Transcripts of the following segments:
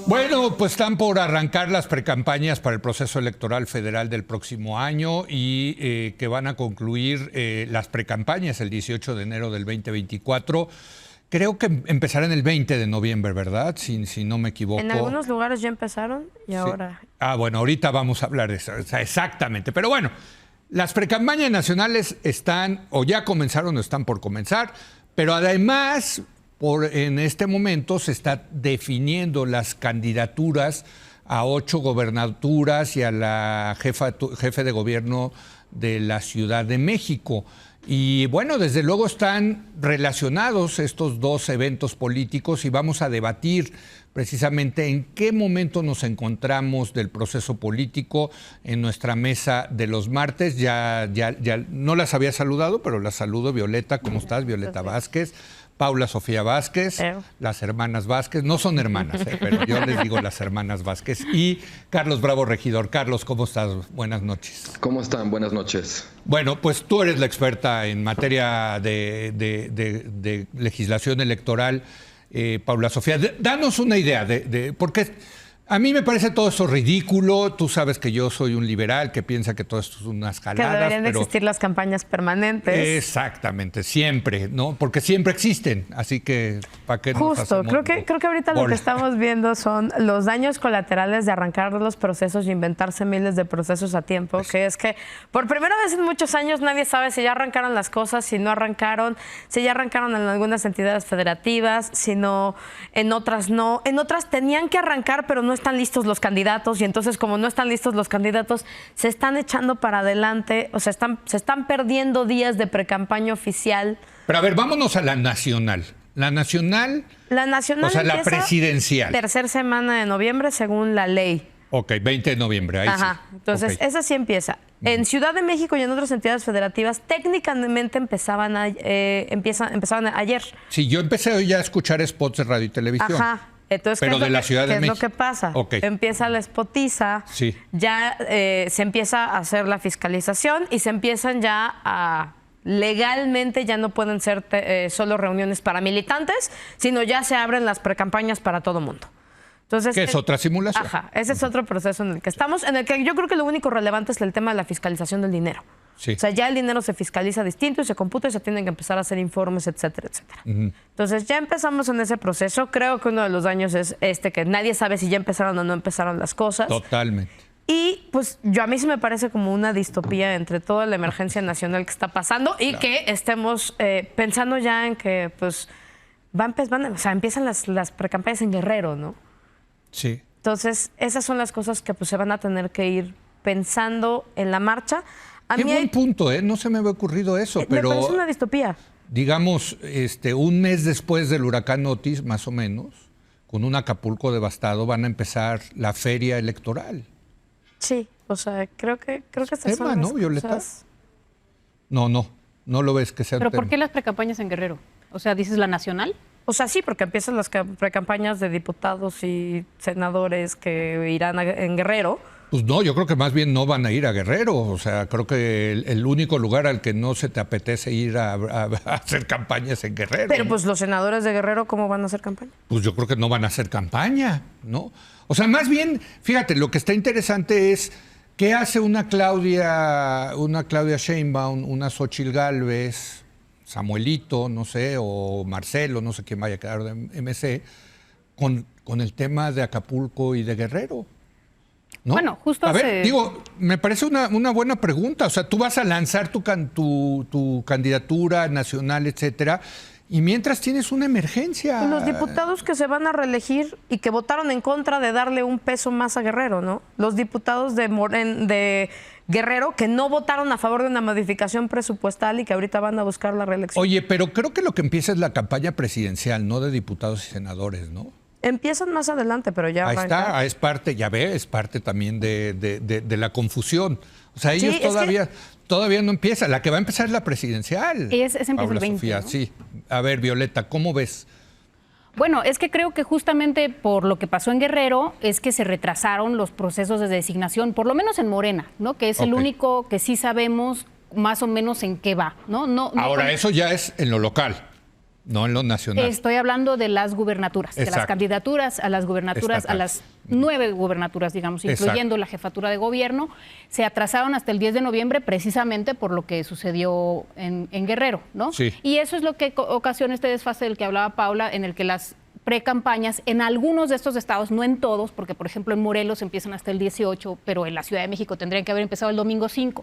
Bueno, pues están por arrancar las precampañas para el proceso electoral federal del próximo año y que van a concluir las precampañas el 18 de enero del 2024. Creo que empezarán el 20 de noviembre, ¿verdad? Si no me equivoco. En algunos lugares ya empezaron y Sí. ahora... Ah, bueno, ahorita vamos a hablar de eso. O sea, exactamente. Pero bueno, las precampañas nacionales están o ya comenzaron o están por comenzar, pero además... En este momento se está definiendo las candidaturas a 8 gobernaturas y a la jefe de gobierno de la Ciudad de México. Y bueno, desde luego están relacionados estos dos eventos políticos y vamos a debatir precisamente en qué momento nos encontramos del proceso político en nuestra mesa de los martes. Ya no las había saludado, pero las saludo. Violeta, ¿cómo estás? Violeta Vázquez. Paula Sofía Vázquez, las hermanas Vázquez, no son hermanas, pero yo les digo las hermanas Vázquez, y Carlos Bravo Regidor. Carlos, ¿cómo estás? Buenas noches. ¿Cómo están? Buenas noches. Bueno, pues tú eres la experta en materia de legislación electoral, Paula Sofía. Danos una idea, porque a mí me parece todo eso ridículo. Tú sabes que yo soy un liberal que piensa que todo esto es unas jaladas. Que deberían de existir las campañas permanentes. Exactamente, siempre, ¿no? Porque siempre existen, así que ¿para qué nos Justo, hacemos creo que ahorita lo que estamos viendo son los daños colaterales de arrancar los procesos y inventarse miles de procesos a tiempo, que es que por primera vez en muchos años nadie sabe si ya arrancaron las cosas, si no arrancaron, si ya arrancaron en algunas entidades federativas, si no, en otras no. En otras tenían que arrancar, pero no están listos los candidatos, y entonces como no están listos los candidatos, se están echando para adelante, o sea, se están perdiendo días de precampaña oficial. Pero a ver, vámonos a la nacional. La nacional, o sea, la presidencial. Tercera semana de noviembre, según la ley. Ok, 20 de noviembre, ahí Ajá. sí. Entonces, Okay. esa sí empieza. En Ciudad de México y en otras entidades federativas, técnicamente empezaban ayer. Sí, yo empecé hoy ya a escuchar spots de radio y televisión. Ajá. Entonces, pero de la Ciudad de México. ¿Qué es lo que pasa? Okay. Empieza la spotiza, sí. Ya se empieza a hacer la fiscalización y se empiezan ya a... Legalmente ya no pueden ser solo reuniones para militantes, sino ya se abren las precampañas para todo mundo. Entonces, ¿qué es otra simulación? Ajá, ese es otro proceso en el que estamos, en el que yo creo que lo único relevante es el tema de la fiscalización del dinero. Sí. O sea, ya el dinero se fiscaliza distinto y se computa y se tienen que empezar a hacer informes, etcétera, etcétera. Entonces, ya empezamos en ese proceso. Creo que uno de los daños es que nadie sabe si ya empezaron o no empezaron las cosas. Totalmente. Y pues a mí sí me parece como una distopía entre toda la emergencia nacional que está pasando y que estemos pensando ya en que pues empiezan las precampañas en Guerrero, ¿no? Sí. Entonces, esas son las cosas que pues se van a tener que ir pensando en la marcha. Qué buen punto, ¿eh? No se me había ocurrido eso, pero... Me parece una distopía. Digamos, un mes después del huracán Otis, más o menos, con un Acapulco devastado, van a empezar la feria electoral. Sí, o sea, creo que estas son las ¿no, Violeta? cosas. No lo ves que sea. ¿Pero por qué las precampañas en Guerrero? O sea, ¿dices la nacional? O sea, sí, porque empiezan las precampañas de diputados y senadores que irán en Guerrero. Pues no, yo creo que más bien no van a ir a Guerrero. O sea, creo que el único lugar al que no se te apetece ir a hacer campaña es en Guerrero. Pero pues los senadores de Guerrero, ¿cómo van a hacer campaña? Pues yo creo que no van a hacer campaña, ¿no? O sea, más bien, fíjate, lo que está interesante es qué hace una Claudia Sheinbaum, una Xóchitl Gálvez, Samuelito, no sé, o Marcelo, no sé quién vaya a quedar de MC, con el tema de Acapulco y de Guerrero. ¿No? Bueno, justo a ver, me parece una buena pregunta. O sea, tú vas a lanzar tu candidatura nacional, etcétera, y mientras tienes una emergencia. Los diputados que se van a reelegir y que votaron en contra de darle un peso más a Guerrero, ¿no? Los diputados de Guerrero que no votaron a favor de una modificación presupuestal y que ahorita van a buscar la reelección. Oye, pero creo que lo que empieza es la campaña presidencial, no de diputados y senadores, ¿no? Empiezan más adelante, pero ya ahí arrancan. está, es parte, ya ve, es parte también de la confusión. O sea, ellos todavía no empiezan. La que va a empezar es la presidencial. Esa empieza Paula el 20, Sofía, ¿no? sí. A ver, Violeta, ¿cómo ves? Bueno, es que creo que justamente por lo que pasó en Guerrero es que se retrasaron los procesos de designación, por lo menos en Morena, ¿no? Que es el único que sí sabemos más o menos en qué va, ¿no? Ahora, eso ya es en lo local. no en lo nacional. Estoy hablando de las gubernaturas, de las Exacto. candidaturas a las gubernaturas, a las 9 gubernaturas, digamos, incluyendo la jefatura de gobierno, se atrasaron hasta el 10 de noviembre precisamente por lo que sucedió en Guerrero, ¿no? Sí. Y eso es lo que ocasiona este desfase del que hablaba Paula, en el que las precampañas en algunos de estos estados, no en todos, porque por ejemplo en Morelos empiezan hasta el 18, pero en la Ciudad de México tendrían que haber empezado el domingo 5.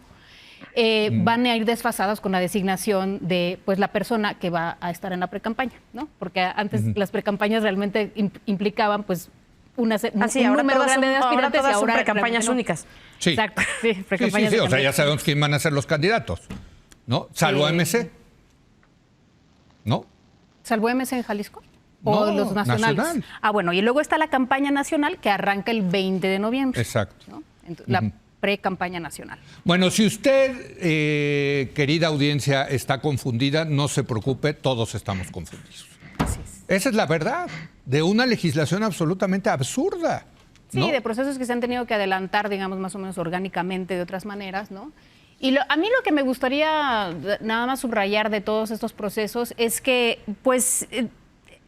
Van a ir desfasadas con la designación de pues la persona que va a estar en la precampaña, ¿no? Porque antes las precampañas realmente implicaban pues un ahora número grande de aspirantes todas y ahora son precampañas únicas. Sí. Exacto, sí, Sí, precampañas o sea, de ya sabemos quién van a ser los candidatos, ¿no? Salvo MC, ¿no? ¿Salvo MC en Jalisco? ¿O No, los nacionales? nacional. Bueno, y luego está la campaña nacional que arranca el 20 de noviembre. Exacto. ¿No? Entonces, la pre-campaña nacional. Bueno, si usted, querida audiencia, está confundida, no se preocupe, todos estamos confundidos. Así es. Esa es la verdad de una legislación absolutamente absurda. ¿no? Sí, de procesos que se han tenido que adelantar, digamos, más o menos orgánicamente de otras maneras, ¿no? Y a mí lo que me gustaría nada más subrayar de todos estos procesos es que, pues,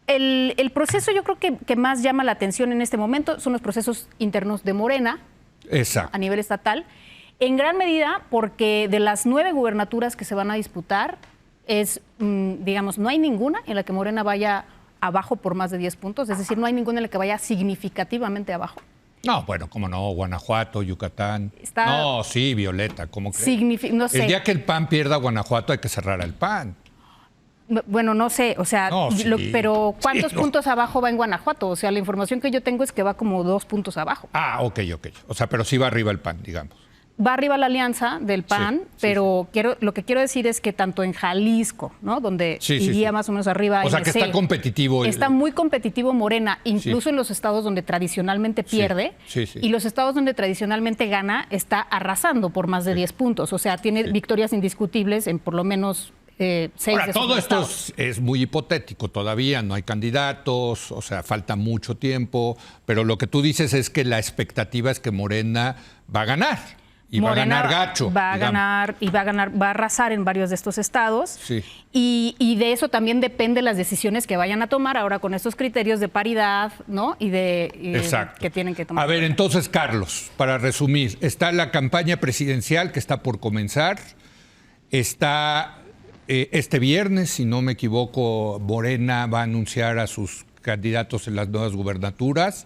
el proceso yo creo que más llama la atención en este momento son los procesos internos de Morena, Exacto. a nivel estatal, en gran medida porque de las 9 gubernaturas que se van a disputar, digamos, no hay ninguna en la que Morena vaya abajo por más de 10 puntos, es decir, no hay ninguna en la que vaya significativamente abajo. No, bueno, cómo no, Guanajuato, Yucatán. Está- No, sí, Violeta, ¿cómo crees? No sé. El día que el PAN pierda Guanajuato hay que cerrar el PAN. Bueno, no sé, o sea, No, sí. pero ¿cuántos Sí, no. puntos abajo va en Guanajuato? O sea, la información que yo tengo es que va como 2 puntos abajo. Ah, ok. O sea, pero sí va arriba el PAN, digamos. Va arriba la alianza del PAN, Sí, pero lo que quiero decir es que tanto en Jalisco, ¿no? Donde Sí, iría sí. más o menos arriba O sea, que MC, está competitivo. Está muy competitivo Morena, incluso Sí. en los estados donde tradicionalmente pierde. Sí, sí. Y los estados donde tradicionalmente gana, está arrasando por más de 10 puntos. O sea, tiene victorias indiscutibles en por lo menos 6 Ahora, de esos todo esto estados. es muy hipotético todavía, no hay candidatos, o sea, falta mucho tiempo, pero lo que tú dices es que la expectativa es que Morena va a ganar. Y Morena va a ganar gacho. Va a digamos. ganar y va a arrasar en varios de estos estados. Sí. Y de eso también depende las decisiones que vayan a tomar ahora con estos criterios de paridad, ¿no? Y Exacto. que tienen que tomar. A ver, entonces, Carlos, para resumir, está la campaña presidencial que está por comenzar, está este viernes, si no me equivoco, Morena va a anunciar a sus candidatos en las nuevas gubernaturas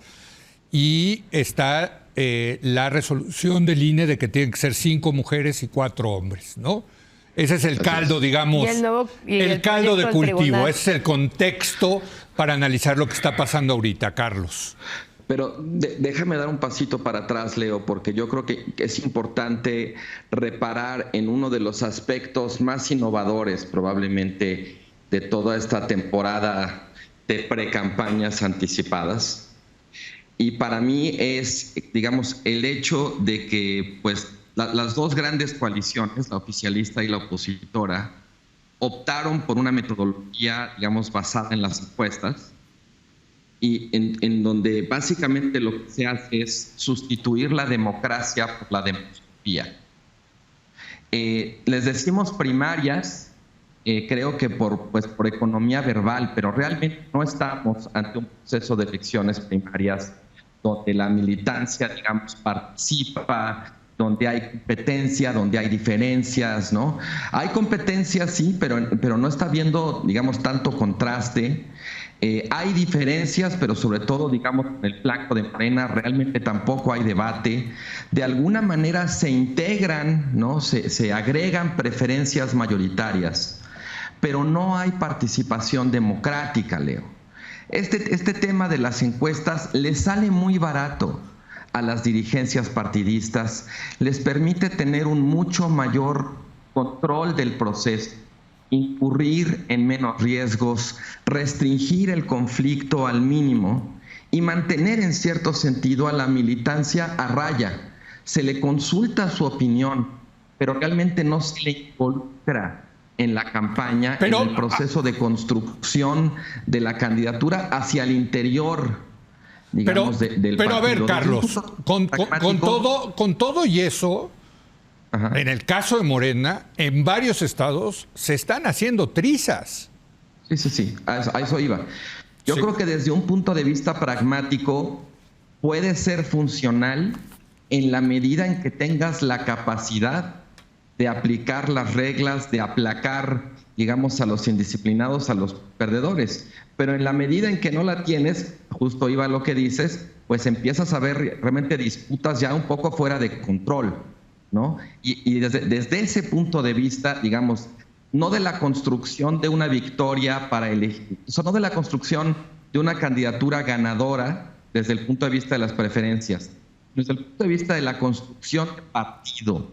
y está la resolución del INE de que tienen que ser 5 mujeres y 4 hombres, ¿no? Ese es el caldo, digamos, Y el caldo de proyecto del cultivo, tribunal. ese es el contexto para analizar lo que está pasando ahorita, Carlos. Pero déjame dar un pasito para atrás, Leo, porque yo creo que es importante reparar en uno de los aspectos más innovadores probablemente de toda esta temporada de precampañas anticipadas. Y para mí es, digamos, el hecho de que pues, las dos grandes coaliciones, la oficialista y la opositora, optaron por una metodología, digamos, basada en las encuestas, y en donde básicamente lo que se hace es sustituir la democracia por la demoscopía. Les decimos primarias, creo que por economía verbal, pero realmente no estamos ante un proceso de elecciones primarias donde la militancia, digamos, participa, donde hay competencia, donde hay diferencias, ¿no? Hay competencia, sí, pero no está habiendo, digamos, tanto contraste. Hay diferencias, pero sobre todo, digamos, en el flanco de Morena realmente tampoco hay debate. De alguna manera se integran, ¿no? Se agregan preferencias mayoritarias, pero no hay participación democrática, Leo. Este tema de las encuestas les sale muy barato a las dirigencias partidistas, les permite tener un mucho mayor control del proceso, incurrir en menos riesgos, restringir el conflicto al mínimo y mantener en cierto sentido a la militancia a raya. Se le consulta su opinión, pero realmente no se le involucra en la campaña, en el proceso de construcción de la candidatura hacia el interior, digamos, del pero a ver, partido. Carlos, con todo y eso, Ajá. en el caso de Morena, en varios estados se están haciendo trizas. Sí. A eso iba. Yo Sí. creo que desde un punto de vista pragmático puede ser funcional en la medida en que tengas la capacidad de aplicar las reglas, de aplacar, digamos, a los indisciplinados, a los perdedores. Pero en la medida en que no la tienes, justo iba lo que dices, pues empiezas a ver realmente disputas ya un poco fuera de control, ¿no? Y desde ese punto de vista, digamos, no de la construcción de una victoria para elegir, o sea, no de la construcción de una candidatura ganadora desde el punto de vista de las preferencias, desde el punto de vista de la construcción de partido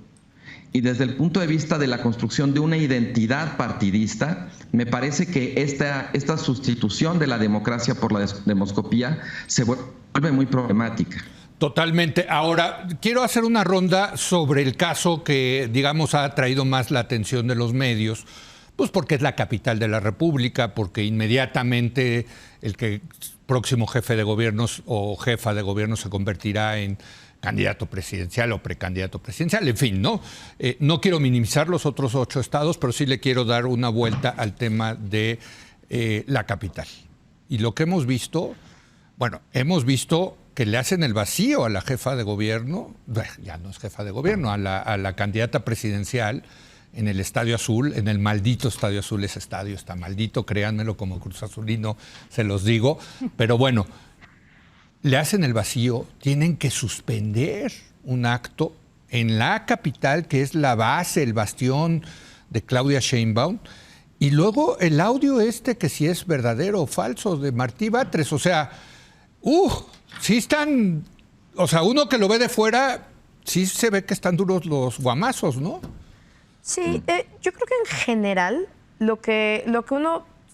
y desde el punto de vista de la construcción de una identidad partidista, me parece que esta sustitución de la democracia por la demoscopía se vuelve muy problemática. Totalmente. Ahora, quiero hacer una ronda sobre el caso que, digamos, ha atraído más la atención de los medios, pues porque es la capital de la República, porque inmediatamente el próximo jefe de gobierno o jefa de gobierno se convertirá en candidato presidencial o precandidato presidencial, en fin, ¿no? No quiero minimizar los otros 8 estados, pero sí le quiero dar una vuelta al tema de la capital. Y lo que hemos visto, bueno, hemos visto que le hacen el vacío a la jefa de gobierno, ya no es jefa de gobierno, a la candidata presidencial en el Estadio Azul, en el maldito Estadio Azul. Ese estadio está maldito, créanmelo, como Cruz Azulino se los digo, pero bueno, le hacen el vacío, tienen que suspender un acto en la capital, que es la base, el bastión de Claudia Sheinbaum, y luego el audio que si es verdadero o falso de Martí Batres, o sea, sí están, o sea, uno que lo ve de fuera, sí se ve que están duros los guamazos, ¿no? Sí, yo creo que en general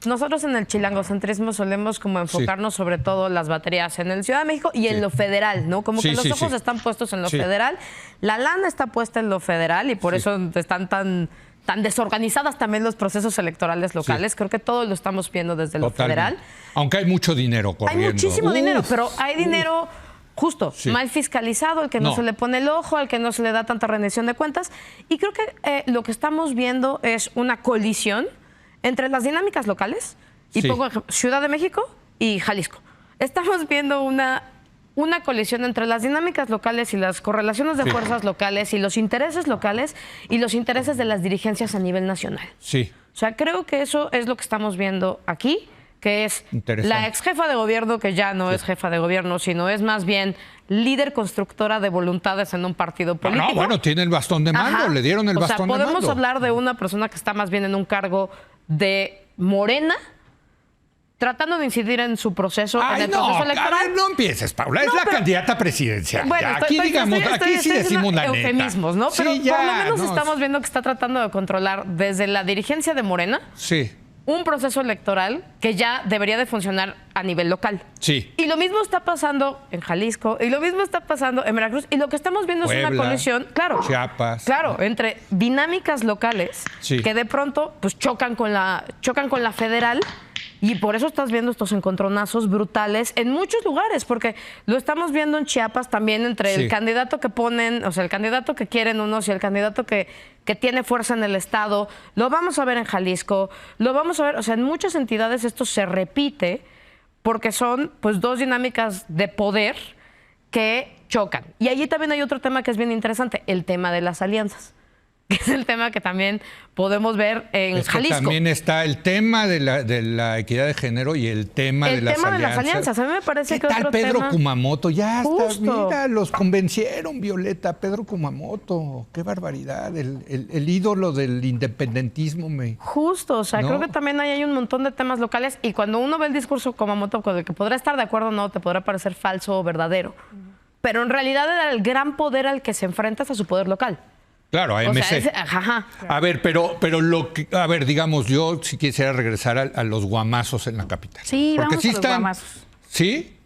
nosotros en el chilangocentrismo solemos como enfocarnos sobre todo en las baterías en el Ciudad de México y en lo federal, ¿no? Como que los ojos están puestos en lo federal, la lana está puesta en lo federal y por eso están tan desorganizadas también los procesos electorales locales. Creo que todo lo estamos viendo desde lo federal. Aunque hay mucho dinero corriendo. Hay muchísimo dinero, pero hay dinero justo, mal fiscalizado, al que no se le pone el ojo, al que no se le da tanta rendición de cuentas. Y creo que lo que estamos viendo es una colisión entre las dinámicas locales, y pongo Ciudad de México y Jalisco. Estamos viendo una colisión entre las dinámicas locales y las correlaciones de fuerzas locales y los intereses locales y los intereses de las dirigencias a nivel nacional. Sí. O sea, creo que eso es lo que estamos viendo aquí, que es la ex jefa de gobierno, que ya no es jefa de gobierno, sino es más bien líder constructora de voluntades en un partido político. No, bueno, tiene el bastón de mando, le dieron el bastón de mando. Podemos hablar de una persona que está más bien en un cargo de Morena, tratando de incidir en su proceso, en el proceso electoral. A ver, no empieces, Paula, es la candidata presidencial. Bueno, aquí sí decimos la neta. Eufemismos, ¿no? Pero Sí, por lo menos estamos viendo que está tratando de controlar desde la dirigencia de Morena un proceso electoral que ya debería de funcionar a nivel local. Sí. Y lo mismo está pasando en Jalisco, y lo mismo está pasando en Veracruz, y lo que estamos viendo Puebla, es una colisión, Chiapas. Claro, entre dinámicas locales que de pronto pues chocan con la federal. Y por eso estás viendo estos encontronazos brutales en muchos lugares, porque lo estamos viendo en Chiapas también entre el candidato que ponen, o sea, el candidato que quieren unos y el candidato que tiene fuerza en el Estado. Lo vamos a ver en Jalisco, lo vamos a ver, o sea, en muchas entidades esto se repite porque son pues dos dinámicas de poder que chocan. Y allí también hay otro tema que es bien interesante, el tema de las alianzas, que es el tema que también podemos ver en Jalisco. También está el tema de la equidad de género y el tema de las alianzas. A mí me parece que otro Pedro tema... Kumamoto? Ya está, mira, los convencieron, Violeta. Pedro Kumamoto, qué barbaridad. El ídolo del independentismo. Justo, o sea, creo que también hay un montón de temas locales y cuando uno ve el discurso de Kumamoto, con el que podrá estar de acuerdo o no, te podrá parecer falso o verdadero. Pero en realidad era el gran poder al que se enfrenta a su poder local. Claro, AMC. A ver, pero digamos, yo sí quisiera regresar a los guamazos en la capital. Sí, porque vamos a los guamazos. ¿Sí?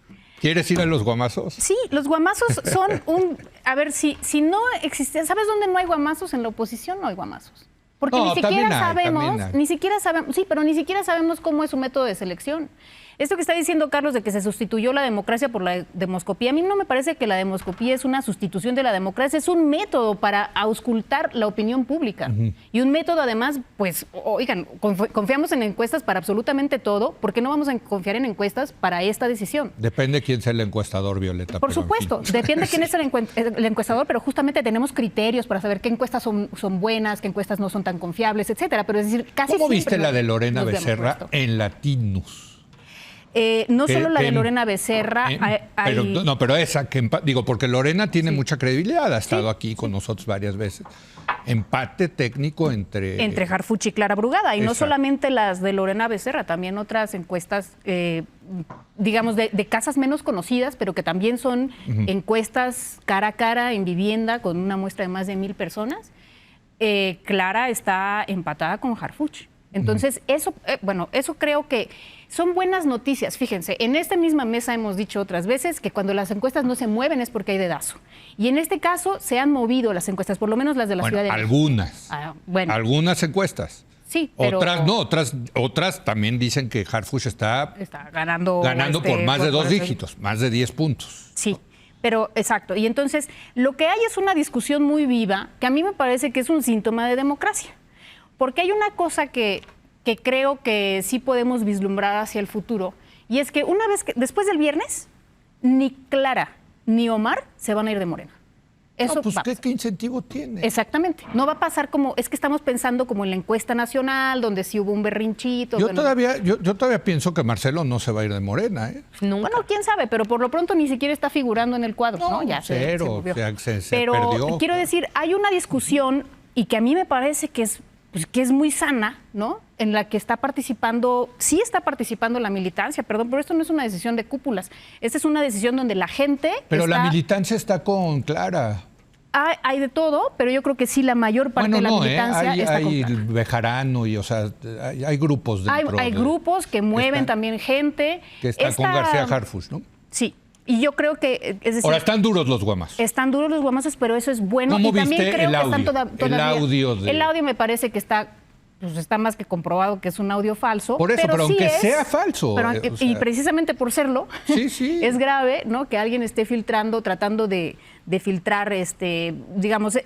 ¿Quieres ir a los guamazos? Sí, los guamazos son a ver, si no existe, ¿sabes dónde no hay guamazos? En la oposición no hay guamazos. Porque No, ni siquiera también hay. ni siquiera sabemos, sí, pero ni siquiera sabemos cómo es su método de selección. Esto que está diciendo Carlos de que se sustituyó la democracia por la demoscopía, a mí no me parece que la demoscopía es una sustitución de la democracia, es un método para auscultar la opinión pública. Y un método además, pues, oigan, confiamos en encuestas para absolutamente todo, ¿por qué no vamos a confiar en encuestas para esta decisión? Depende quién sea el encuestador, Violeta. Por pero en supuesto, fin. depende quién es el encuestador, pero justamente tenemos criterios para saber qué encuestas son buenas, qué encuestas no son tan confiables, etcétera. Pero es decir, casi ¿Cómo siempre viste la de Lorena nos vemos Becerra puesto. en Latinus? No Que- solo la que- de Lorena Becerra, pero esa, digo, porque Lorena tiene mucha credibilidad, ha estado aquí con nosotros varias veces. Empate técnico entre Harfuch y Clara Brugada. Y no Exacto. solamente las de Lorena Becerra, también otras encuestas, digamos, de casas menos conocidas, pero que también son encuestas cara a cara en vivienda con una muestra de más de 1,000 personas. Clara está empatada con Harfuch. Entonces, eso creo que son buenas noticias. Fíjense, en esta misma mesa hemos dicho otras veces que cuando las encuestas no se mueven es porque hay dedazo. Y en este caso se han movido las encuestas, por lo menos las de la bueno, Ciudad de algunas. México. Algunas encuestas. Sí, pero Otras no, otras también dicen que Harfuch está ganando por más de dos por- dígitos, más de 10 puntos. Sí, pero exacto. Y entonces lo que hay es una discusión muy viva que a mí me parece que es un síntoma de democracia. Porque hay una cosa que creo que sí podemos vislumbrar hacia el futuro, y es que después del viernes, ni Clara ni Omar se van a ir de Morena. Eso No, pues va a ¿qué pasar. incentivo tiene? Exactamente. No va a pasar es que estamos pensando como en la encuesta nacional, donde sí hubo un berrinchito. Yo bueno, todavía pienso que Marcelo no se va a ir de Morena, ¿eh? Bueno, quién sabe, pero por lo pronto ni siquiera está figurando en el cuadro, ¿no? Ya cero, se movió. se Pero perdió. quiero decir, hay una discusión y que a mí me parece que es muy sana, ¿no? En la que sí está participando la militancia, perdón, pero esto no es una decisión de cúpulas. Esta es una decisión donde la gente Pero la está- militancia está con Clara. Hay de todo, pero yo creo que sí la mayor parte de la militancia está con hay Clara. Bejarano y, o sea, hay grupos dentro Hay de- grupos que mueven están- también gente. que está con García Harfuch, ¿no? Sí, y yo creo que, es decir, Ahora están duros los guamas. están duros los guamazos, pero eso es bueno. ¿Cómo Y también viste creo el que están audio? todavía. El audio me parece que está más que comprobado que es un audio falso. Por eso, pero sí aunque es- sea falso, pero o sea- y precisamente por serlo, Sí, sí. es grave, ¿no? Que alguien esté tratando de filtrar, digamos,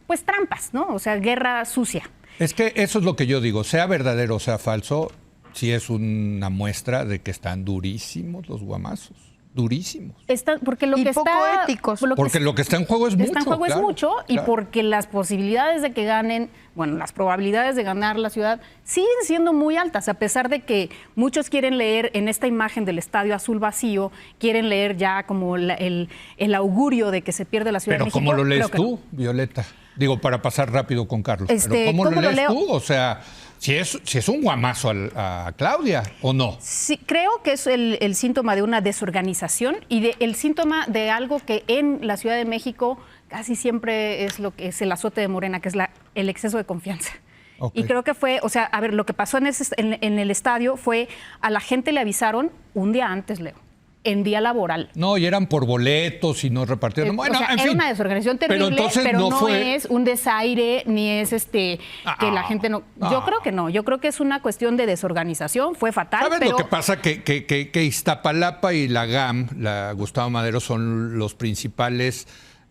pues trampas, ¿no? O sea, guerra sucia. Es que eso es lo que yo digo, sea verdadero o sea falso, sí es una muestra de que están durísimos los guamazos, durísimos. Porque lo Y que poco está éticos. Porque lo que está en juego es mucho. Está en juego claro, es mucho y claro. porque las posibilidades de que ganen, las probabilidades de ganar la ciudad siguen siendo muy altas, a pesar de que muchos quieren leer en esta imagen del estadio azul vacío, quieren leer ya como el augurio de que se pierde la Ciudad Pero de México. ¿cómo lo lees Creo que no. tú, Violeta? Digo, para pasar rápido con Carlos. Este, pero ¿cómo ¿cómo lo lo lees leo? tú? O sea, si es un guamazo a Claudia o no. Sí, creo que es el síntoma de una desorganización y el síntoma de algo que en la Ciudad de México casi siempre es lo que es el azote de Morena, que es el exceso de confianza. Ok. Y creo que fue, o sea, a ver, lo que pasó en el estadio fue a la gente le avisaron un día antes, Leo, en día laboral. No, y eran por boletos y no repartieron. Bueno, o sea, en era fin. una desorganización terrible, pero, entonces no es un desaire, ni es que la gente no... Yo Ah. creo que no, yo creo que es una cuestión de desorganización, fue fatal, ¿Sabes pero... lo que pasa? Que Iztapalapa y la GAM, la Gustavo Madero, son los principales,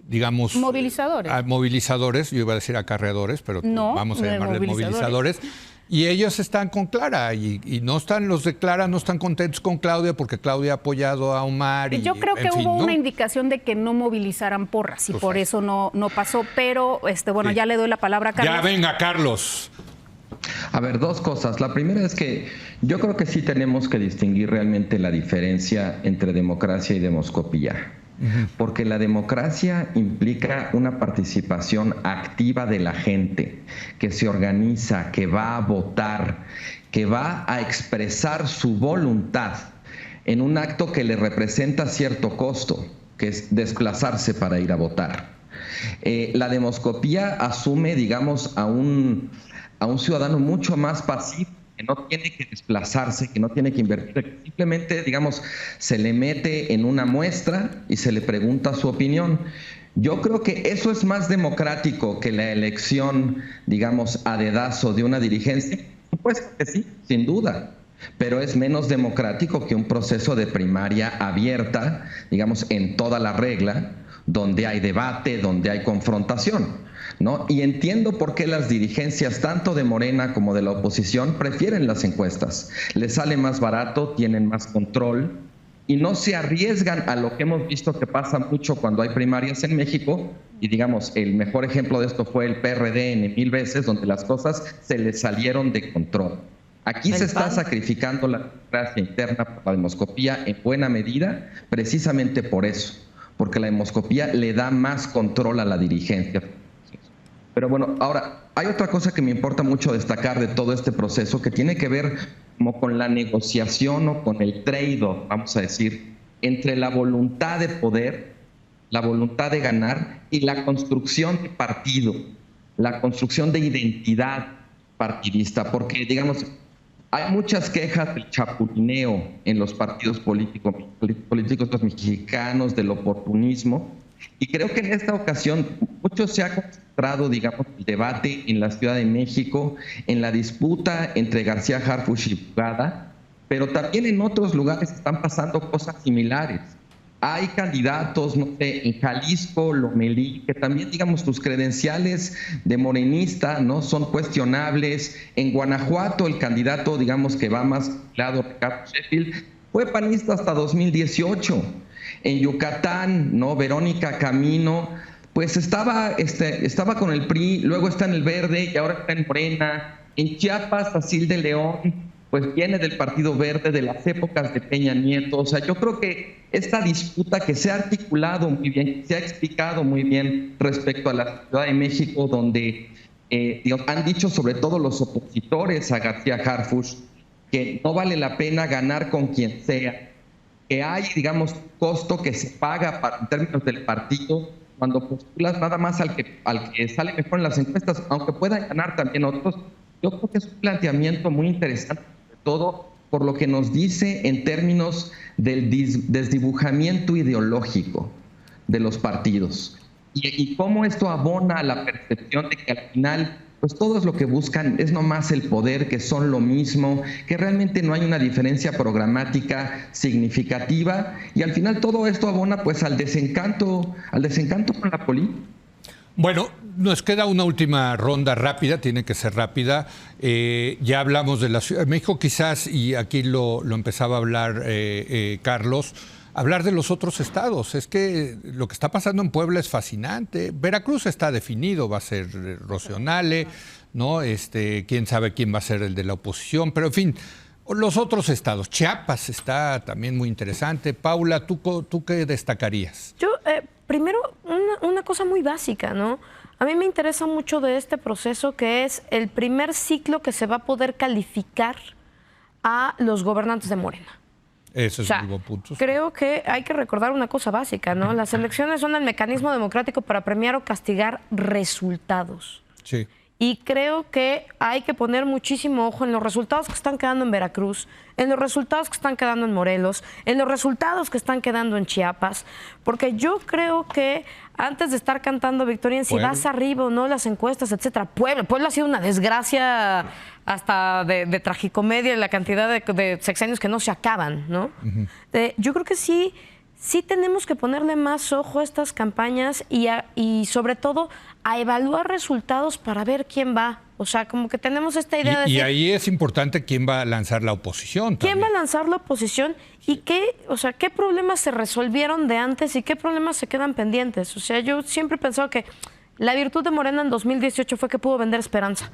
digamos... Movilizadores. Movilizadores, yo iba a decir acarreadores, pero No, vamos a de llamarles movilizadores. movilizadores. Y ellos están con Clara y no están, los de Clara no están contentos con Claudia porque Claudia ha apoyado a Omar. Y, Yo creo que en fin, hubo ¿no? una indicación de que no movilizaran porras y Pues por ahí. eso no pasó, pero Sí. ya le doy la palabra a Carlos. Ya venga, Carlos. A ver, dos cosas. La primera es que yo creo que sí tenemos que distinguir realmente la diferencia entre democracia y demoscopía. Porque la democracia implica una participación activa de la gente, que se organiza, que va a votar, que va a expresar su voluntad en un acto que le representa cierto costo, que es desplazarse para ir a votar. La demoscopía asume, digamos, a un ciudadano mucho más pasivo, que no tiene que desplazarse, que no tiene que invertir, que simplemente, digamos, se le mete en una muestra y se le pregunta su opinión. Yo creo que eso es más democrático que la elección, digamos, a dedazo de una dirigencia. Por supuesto que sí, sin duda, pero es menos democrático que un proceso de primaria abierta, digamos, en toda la regla, donde hay debate, donde hay confrontación, ¿no? Y entiendo por qué las dirigencias, tanto de Morena como de la oposición, prefieren las encuestas. Les sale más barato, tienen más control y no se arriesgan a lo que hemos visto que pasa mucho cuando hay primarias en México. Y digamos, el mejor ejemplo de esto fue el PRD en 1000 veces, donde las cosas se les salieron de control. Aquí se está sacrificando la democracia interna por la demoscopía en buena medida, precisamente por eso, porque la demoscopía le da más control a la dirigencia. Pero bueno, ahora, hay otra cosa que me importa mucho destacar de todo este proceso, que tiene que ver como con la negociación o con el trade-off, vamos a decir, entre la voluntad de poder, la voluntad de ganar y la construcción de partido, la construcción de identidad partidista, porque, digamos, hay muchas quejas del chapulineo en los partidos políticos los mexicanos, del oportunismo, y creo que en esta ocasión mucho se ha concentrado, digamos, el debate en la Ciudad de México, en la disputa entre García Harfuch y Bugada, pero también en otros lugares están pasando cosas similares. Hay candidatos, no sé, en Jalisco, Lomelí, que también, digamos, sus credenciales de morenista, ¿no?, son cuestionables. En Guanajuato, el candidato, digamos, que va más al lado, Ricardo Sheffield, fue panista hasta 2018. En Yucatán, ¿no?, Verónica Camino, pues estaba con el PRI, luego está en el Verde y ahora está en Morena. En Chiapas, Acil de León, pues viene del Partido Verde, de las épocas de Peña Nieto. O sea, yo creo que esta disputa que se ha articulado muy bien, se ha explicado muy bien respecto a la Ciudad de México, donde han dicho sobre todo los opositores a García Harfuch que no vale la pena ganar con quien sea, que hay, digamos, costo que se paga en términos del partido cuando postulas nada más al que sale mejor en las encuestas, aunque puedan ganar también otros. Yo creo que es un planteamiento muy interesante, sobre todo por lo que nos dice en términos del desdibujamiento ideológico de los partidos y cómo esto abona a la percepción de que al final pues todos lo que buscan es nomás el poder, que son lo mismo, que realmente no hay una diferencia programática significativa, y al final todo esto abona pues al desencanto con la política. Bueno, nos queda una última ronda rápida, tiene que ser rápida. Ya hablamos de la Ciudad de México, quizás, y aquí lo empezaba a hablar Carlos, hablar de los otros estados. Es que lo que está pasando en Puebla es fascinante. Veracruz está definido, va a ser Rocío Nale, ¿no? Quién sabe quién va a ser el de la oposición, pero en fin, los otros estados. Chiapas está también muy interesante. Paula, ¿tú qué destacarías? Yo, primero, una cosa muy básica, ¿no? A mí me interesa mucho de este proceso, que es el primer ciclo que se va a poder calificar a los gobernantes de Morena. Eso es un buen punto. Creo que hay que recordar una cosa básica, ¿no? Las elecciones son el mecanismo democrático para premiar o castigar resultados. Sí. Y creo que hay que poner muchísimo ojo en los resultados que están quedando en Veracruz, en los resultados que están quedando en Morelos, en los resultados que están quedando en Chiapas, porque yo creo que antes de estar cantando victoria en si vas arriba o no las encuestas, etcétera, Puebla ha sido una desgracia hasta de tragicomedia, la cantidad de sexenios que no se acaban, ¿no? Yo creo que sí tenemos que ponerle más ojo a estas campañas y sobre todo a evaluar resultados para ver quién va. O sea, como que tenemos esta idea de... Y ahí es importante quién va a lanzar la oposición. ¿Quién va a lanzar la oposición? Y qué problemas se resolvieron de antes y qué problemas se quedan pendientes. O sea, yo siempre he pensado que la virtud de Morena en 2018 fue que pudo vender esperanza.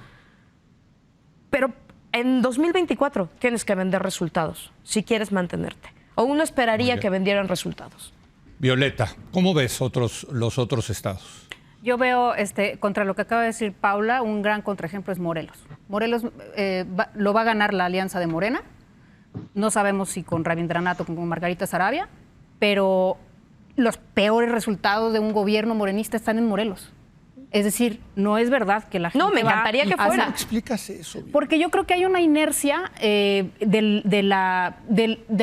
Pero en 2024 tienes que vender resultados si quieres mantenerte. O uno esperaría que vendieran resultados. Violeta, ¿cómo ves los otros estados? Yo veo, contra lo que acaba de decir Paula, un gran contraejemplo es Morelos. Morelos lo va a ganar la alianza de Morena. No sabemos si con Rabindranath o con Margarita Saravia, pero los peores resultados de un gobierno morenista están en Morelos. Es decir, no es verdad que la gente No, me encantaría que fuera. ¿Cómo explicas eso? Porque yo creo que hay una inercia de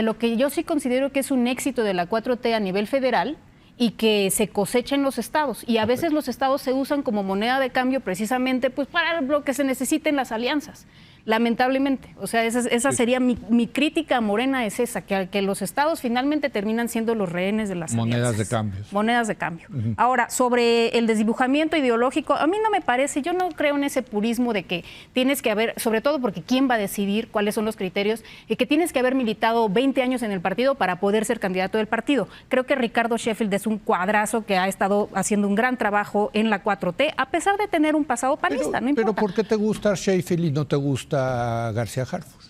lo que yo sí considero que es un éxito de la 4T a nivel federal, y que se cosecha en los estados. Y a veces los estados se usan como moneda de cambio precisamente pues, para lo que se necesiten las alianzas. Lamentablemente, o sea, esa sería mi crítica a Morena, es esa, que los estados finalmente terminan siendo los rehenes de las monedas alianzas. de cambio. Monedas de cambio. Ahora, sobre el desdibujamiento ideológico, a mí no me parece, yo no creo en ese purismo de que tienes que haber, sobre todo porque quién va a decidir cuáles son los criterios, y que tienes que haber militado 20 años en el partido para poder ser candidato del partido. Creo que Ricardo Sheffield es un cuadrazo que ha estado haciendo un gran trabajo en la 4T, a pesar de tener un pasado panista, no importa. Pero ¿por qué te gusta Sheffield y no te gusta García Harfuch?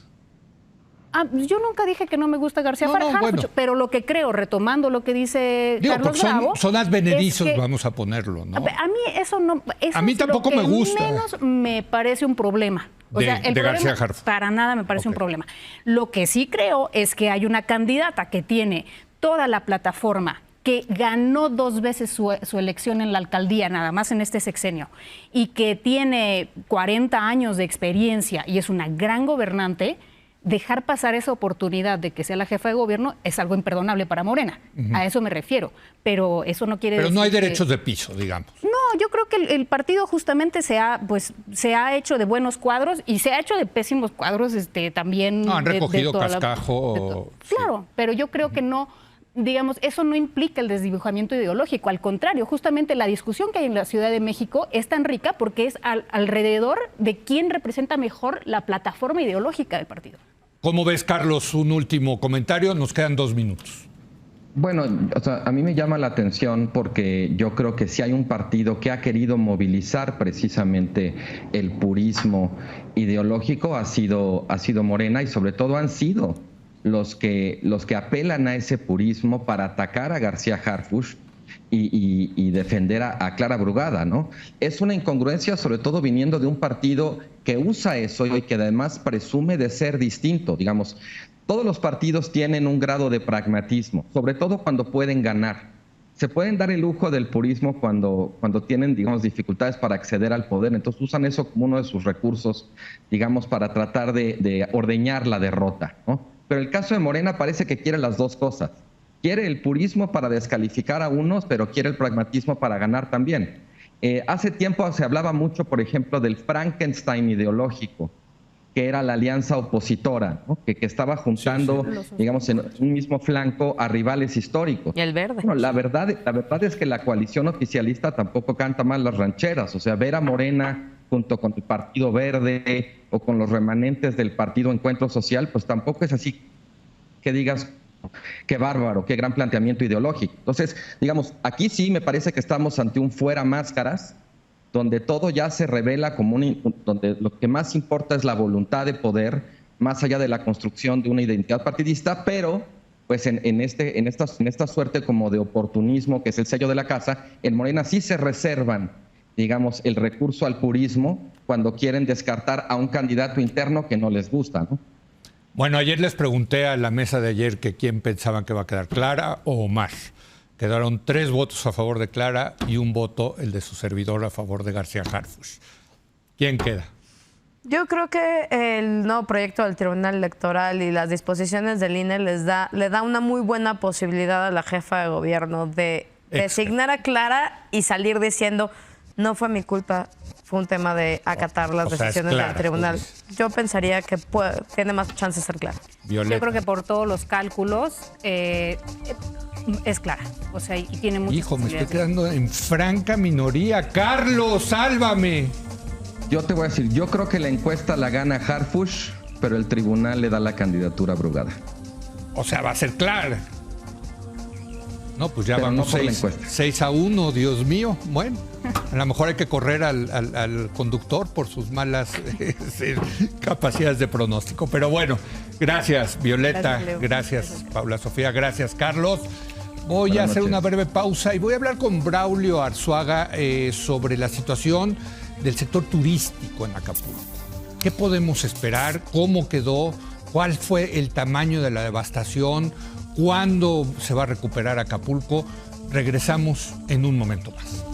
Yo nunca dije que no me gusta García Harfuch, bueno, pero lo que creo, retomando lo que dice Carlos Bravo, son advenedizos, vamos a ponerlo, ¿no? A mí eso no, eso a mí tampoco me gusta. Menos me parece un problema. O sea, el problema García Harfuch. Para nada me parece un problema. Lo que sí creo es que hay una candidata que tiene toda la plataforma, que ganó 2 veces su elección en la alcaldía, nada más en este sexenio, y que tiene 40 años de experiencia y es una gran gobernante, dejar pasar esa oportunidad de que sea la jefa de gobierno es algo imperdonable para Morena. A eso me refiero. Pero eso no quiere decir Pero no hay derechos de piso, digamos. No, yo creo que el partido justamente se ha hecho de buenos cuadros y se ha hecho de pésimos cuadros también. No, han recogido cascajo. Claro, pero yo creo que no... Digamos, eso no implica el desdibujamiento ideológico, al contrario, justamente la discusión que hay en la Ciudad de México es tan rica porque es alrededor de quién representa mejor la plataforma ideológica del partido. ¿Cómo ves, Carlos, un último comentario? Nos quedan 2 minutos. Bueno, o sea, a mí me llama la atención porque yo creo que si hay un partido que ha querido movilizar precisamente el purismo ideológico ha sido Morena, y sobre todo han sido los que apelan a ese purismo para atacar a García Harfuch y defender a Clara Brugada, ¿no? Es una incongruencia, sobre todo viniendo de un partido que usa eso y que además presume de ser distinto. Digamos, todos los partidos tienen un grado de pragmatismo, sobre todo cuando pueden ganar. Se pueden dar el lujo del purismo cuando tienen, digamos, dificultades para acceder al poder. Entonces usan eso como uno de sus recursos, digamos, para tratar de ordeñar la derrota, ¿no? Pero el caso de Morena parece que quiere las dos cosas. Quiere el purismo para descalificar a unos, pero quiere el pragmatismo para ganar también. Hace tiempo se hablaba mucho, por ejemplo, del Frankenstein ideológico, que era la alianza opositora, ¿no? que estaba juntando, digamos, en un mismo flanco a rivales históricos. Y el verde. Bueno, la verdad es que la coalición oficialista tampoco canta mal las rancheras. O sea, ver a Morena junto con el Partido Verde o con los remanentes del Partido Encuentro Social, pues tampoco es así que digas qué bárbaro, qué gran planteamiento ideológico. Entonces, digamos, aquí sí me parece que estamos ante un fuera máscaras, donde todo ya se revela como donde lo que más importa es la voluntad de poder, más allá de la construcción de una identidad partidista, pero pues en esta suerte como de oportunismo, que es el sello de la casa, en Morena sí se reservan, digamos, el recurso al purismo cuando quieren descartar a un candidato interno que no les gusta, ¿no? Bueno, ayer les pregunté a la mesa de ayer que quién pensaban que va a quedar, Clara o Omar. Quedaron 3 votos a favor de Clara y 1 voto, el de su servidor, a favor de García Harfuch. ¿Quién queda? Yo creo que el nuevo proyecto del Tribunal Electoral y las disposiciones del INE le da una muy buena posibilidad a la jefa de gobierno de designar a Clara y salir diciendo: no fue mi culpa, fue un tema de acatar las decisiones del tribunal. Yo pensaría que tiene más chances de ser Clara. Violeta. Yo creo que por todos los cálculos es Clara. O sea, y tiene muchas Hijo, me estoy posibilidades. quedando en franca minoría. ¡Carlos, sálvame! Yo te voy a decir, yo creo que la encuesta la gana Harfuch, pero el tribunal le da la candidatura a Brugada. O sea, va a ser Clara. No, pues ya Pero vamos no por la encuesta. 6-1, Dios mío. Bueno, a lo mejor hay que correr al conductor por sus malas capacidades de pronóstico. Pero bueno, gracias, Violeta. Gracias, Leo. Gracias, Paula Sofía. Gracias, Carlos. Voy Buenas a hacer noches. una breve pausa y voy a hablar con Braulio Arzuaga sobre la situación del sector turístico en Acapulco. ¿Qué podemos esperar? ¿Cómo quedó? ¿Cuál fue el tamaño de la devastación? ¿Cuándo se va a recuperar Acapulco? Regresamos en un momento más.